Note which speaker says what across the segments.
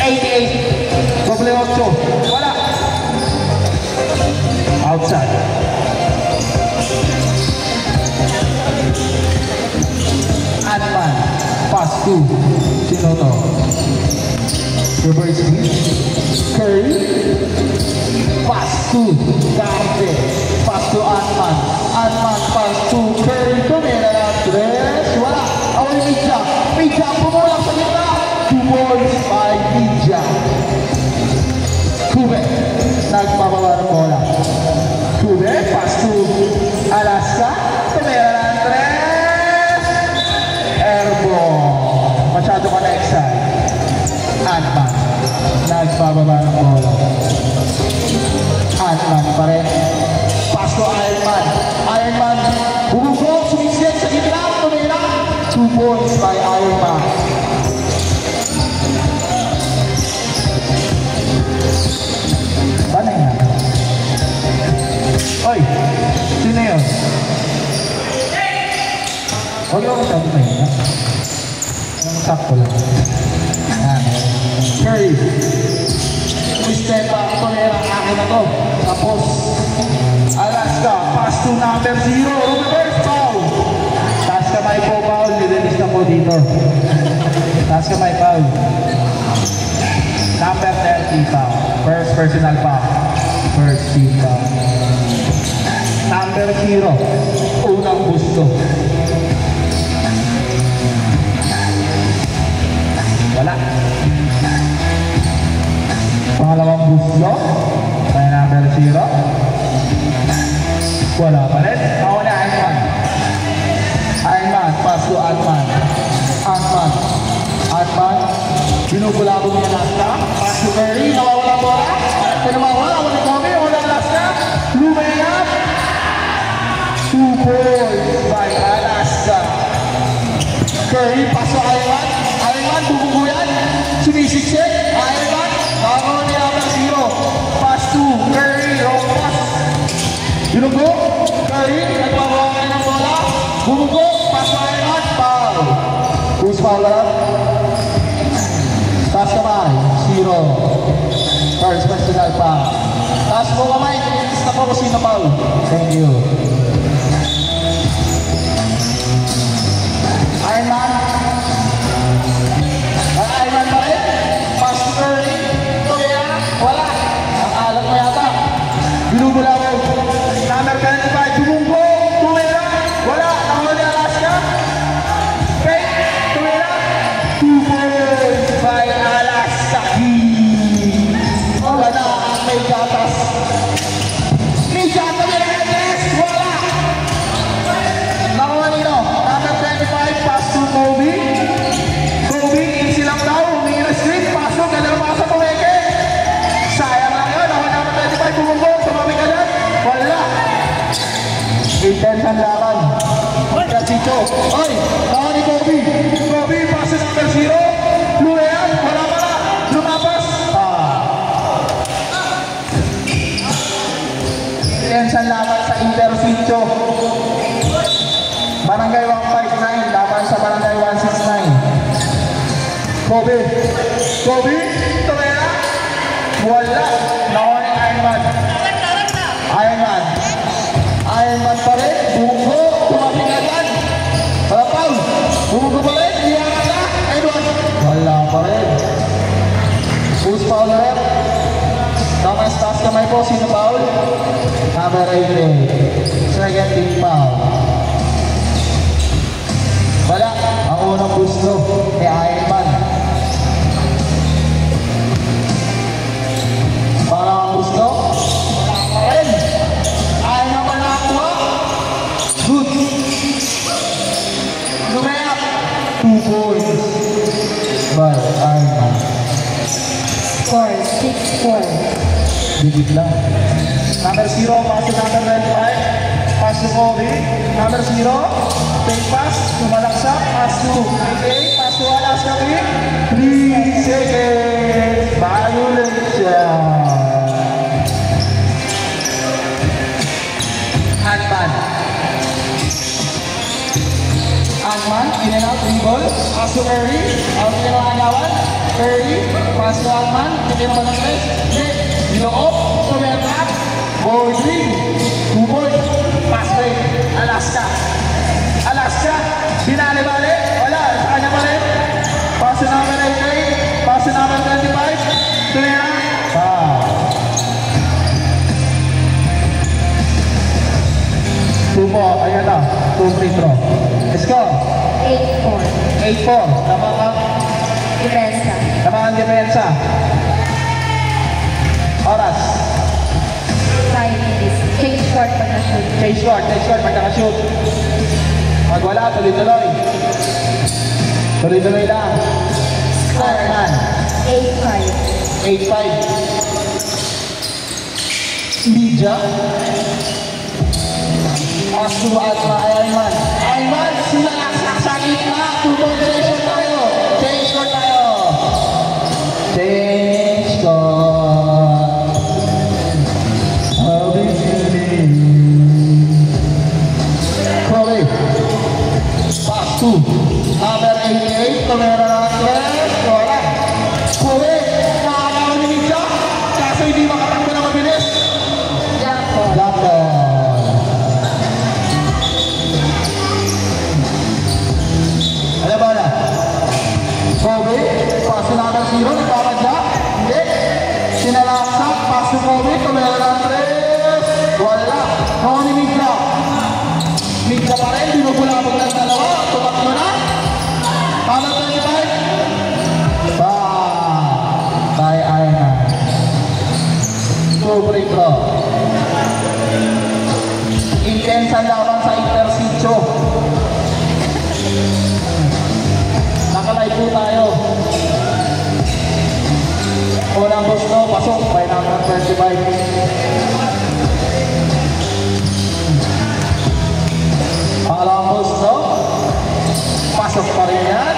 Speaker 1: 88. Doble 8. Wala. Outside. Ant-Man. Pass 2. Sino to? Reverse speed. Curry. Pass 2. Dante. Pass to Ant-Man. Ant-Man pass 2. Curry. Tumira na 3. Wala. Awal Midja. Midja pumulak sa gitna. 2 points by Midja. Kube. Nagpapababa ng bola. Kube. Pass to Alaska. Tumira na 3. Airborne. Masyado ka na excited. Ant-Man. Nagpapababa ng bola. Ant-Man pa rin. Pass to Iron Man. Iron Man. Bumugok. Sumisit sa gitna. Tumira. 2 points by Iron Man. Paano yan? Oy! Sino yun? Huwag yung masyado na yun. Ang sakto lang. Curry. Step back. Tumira. Akin na to. Tapos Alaska. Pass to number 0. Reverse foul. Taas kamay po foul. Nililis na po dito. Taas kamay foul. Number 30 foul. First personal foul. First team foul. Number 0. Unang gusto. Wala. Pangalawang gusto. May number 0. Wala pa rin. Ako na Iron Man. Iron Man. Pass to Ant-Man. Ant-Man. Ant-Man. Binubulabog niya Alaska. Pass to Curry. Nawawala bola. Pinamawala. Wala Kobe. Wala Alaska. Lumayap. 2 points by Alaska. Curry. Pass to Iron Man. Iron Man. Bubuguyan. Sinisiksik. Iron Man. Nakakaroon niya number 0. Pass to Curry. Wrong pass. Binugo. Curry. Nagpapawala kayo ng bola. Bumugo. Pass to Iron Man. Foul. Who's foul lang? Taas kamay. 0. First personal foul. Taas mo kamay. Inis na po kung sino foul. Thank you. Iron Man. Iron Man ba rin? Pass to Curry. Wala. Ang alat mo yata. Binubula mo. Number 25. Tumunggo. Tumira. Wala. Nakawala Alaska. Okay. Tumira. 2 points by Alaska. Wala na ang may gatas. May gatas na gatas. Wala. Nakawala nino. Number 25. Pass to Kobe. Kobe. Easy lang daw. Humingi na street. Pasok. Ganda na pasok. Kumeke. Sayang lang yun. Ako number 25. Bumunggo. Sumamig ka dyan. Wala. Intensan laban. Kachito. Oy. Tawa ni Kobe. Kobe. Pass to number 0. Lumayan. Wala pala. Lumapas. Intensan laban sa Interfincho. Barangay 159. Laban sa Barangay 169. Kobe. Kobe. Tumera. Wala. Nakuha ni Iron Man. Iron Man. Iron Man pa rin. Bumugo. Tumaping agad. Wala pa. Bumugo pa rin. Iyangan na. Edward. Wala pa rin. Who's foul na rin? Tama sa taas kamay po. Sino foul? Number 18. Second team foul. Wala. Ang unang gusto ni Iron Man. Pangalawang gusto. Ayun. Ayaw na ba nakakuha? Good. Lumayap. 2 points by Iron Man.
Speaker 2: Score 6-4.
Speaker 1: Bigit lang. Number 0, pass to number 95. Pass to Kobe. Number 0, take pass. Tumalaksak. Pass to AK. Pass to Alaska. 3 seconds. Violation. Ant-Man. Ant-Man, in and out, dribble. Pass to Curry. Out nila ang agawan. Curry, pass to Alman, hindi naman ang rest. Hindi, Diloob, Somerta, Bowling, 2 points, pass break, Alaska. Alaska, binali-bali, wala, sa kanya pa rin. Pass to number 88, pass to number 25, Tunera, Tumo, ayan na, 2 free throw. Let's go.
Speaker 2: 8-4.
Speaker 1: 8-4, tama ka?
Speaker 2: Depensa.
Speaker 1: Tama ang depensa. Oras.
Speaker 2: 5 minutes. Change court pagka-shoot.
Speaker 1: Change court, magkaka-shoot. Pag wala, tuloy-tuloy. Tuloy-tuloy lang. Ironman.
Speaker 2: 8-5.
Speaker 1: 8-5. Media. Asu Ironman. Ironman, sinalaksak sa gitna. 2-point direction tayo. Change court tayo. Change court. I'll be sitting. Kobe. Pass to number 88. Tumera natin. Wala. Kobe. Nakakalaw ni Media. Kaso hindi makatakbo na mabilis. Jackpot. Ano ba na? Kobe, pass to number 0, nagpapadya. Hindi. Sinalaksak, pass to Kobe, tumera ng 3. Wala. Ako ni Migla. Migla pa rin, binubulabog ng 2. Tumakbo na. Number 25. Tayo ay na. 2 free throw. Intense ang laban sa Intersitio. Nakalay po tayo. Unang gusto, pasok by number 25. Pangalawang gusto, pasok pa rin yan.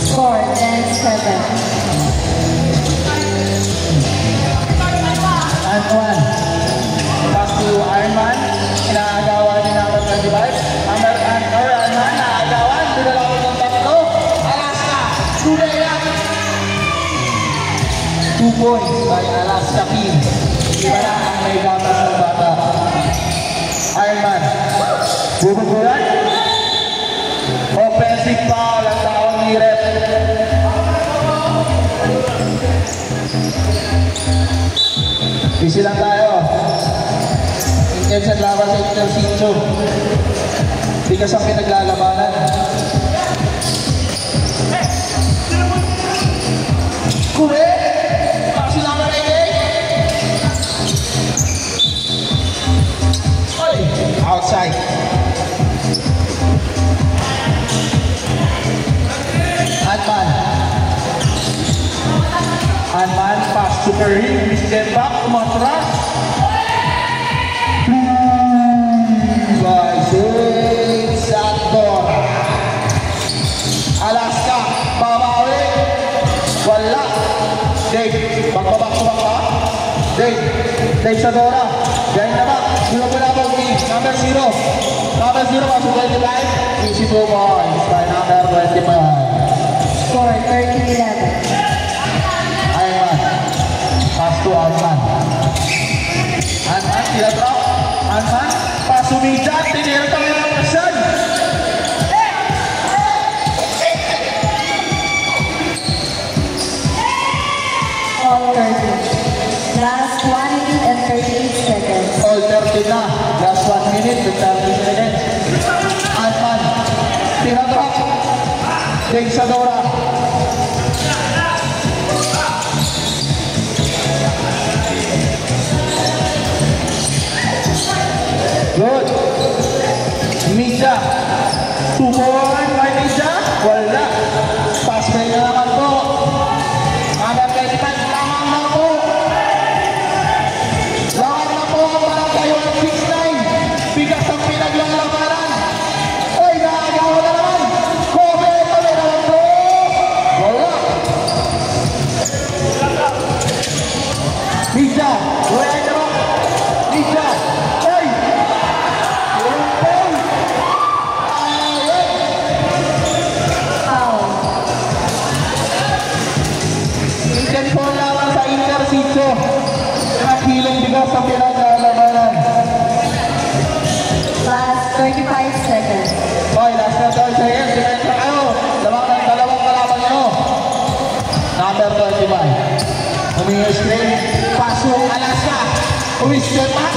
Speaker 2: Score 10-7.
Speaker 1: And 1. Pass to Ironman. Inaagawan ni number 25. Ironman, naagawan. Dinalawin ng 3. Alaska, Tunera. 2 points by Alaska team. Iba na ang may gatas ng bata. Ironman. Bubugulan. Offensive foul ang tawag ni Rep. Busy lang tayo. Intense ang laban sa Intersitio. Bigas ang pinaglalabanan. Kube! Kasi number 88. Oy! Outside. Anman, pass to Curry, step back, umatras. By Sador. Alaska, babawi. Wala. Dave, magbabak-babak ka. Dave Sadora. Diyan na ba? Bulabog ni number 0. Number 0, pasok 25. Easy 2 points by number 25.
Speaker 2: Score 13-11.
Speaker 1: Pass to Alman. Alman, tira drop. Alman, pass to Media. Tinira kami ng person.
Speaker 2: All 30. Last 1 minute and 38 seconds.
Speaker 1: All 30 na. Last 1 minute and 30 seconds. Alman, tira drop. Dave Sadora. Good. Media. 2 point by Media. Wala. Pass break na naman po. Number 25. Lamang na po. Lamang na po ang barangay 169. Bigas ang pinaglalabanan. Ay, naagawa na naman. Kobe, kami naman po. Wala. Media. Wala na ba? Media. Bukas ang pinag-aalabanan.
Speaker 2: Last 35 seconds.
Speaker 1: Okay, last na 30 seconds. Simensa kayo. Lamang ng dalawang kalaban nyo. Number 25. Humingi screen. Pasok Alaska. Step back.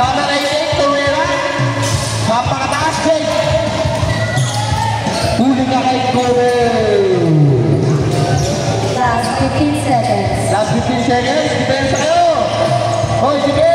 Speaker 1: Number 88. Tumira. Napakataas, Jake. Huli ka kay Kobe.
Speaker 2: Last 15 seconds.
Speaker 1: Last 15 seconds. Simensa kayo. Hoy, sige.